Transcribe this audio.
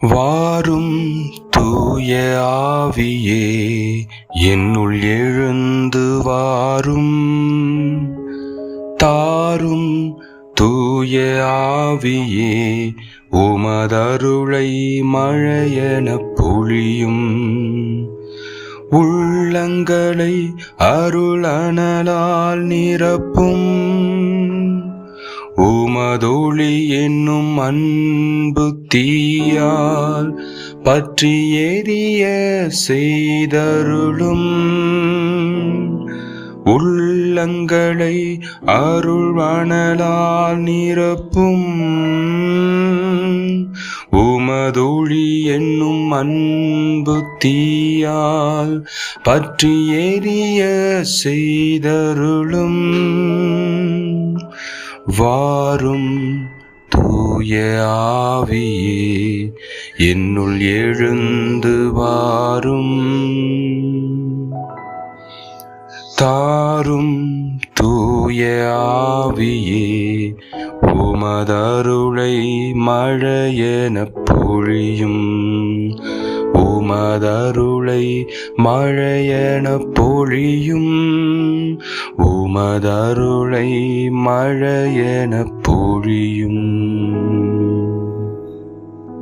வாரும் தூய ஆவியே, என்னுள் எழுந்து வாரும். தாரும் தூய ஆவியே, உமதருளை மழையெனப் பொழியும். உள்ளங்களை அருளனலால் நிரப்பும். உமதொளி என்னும் அன்பு தீயால் பற்றி எரிய செய்தருளும். உள்ளங்களை அருள்வனலால் நிரப்பும். உமதொளி என்னும் அன்பு தீயால் பற்றி எரிய செய்தருளும். வாரும் தூய ஆவியே, என்னுள் எழுந்து வாரும். தாரும் தூய ஆவியே, உமதருளை மழையெனப் பொழியும். உமதருளை மழையெனப் பொழியும். உமதருளை மழையெனப் பொழியும்.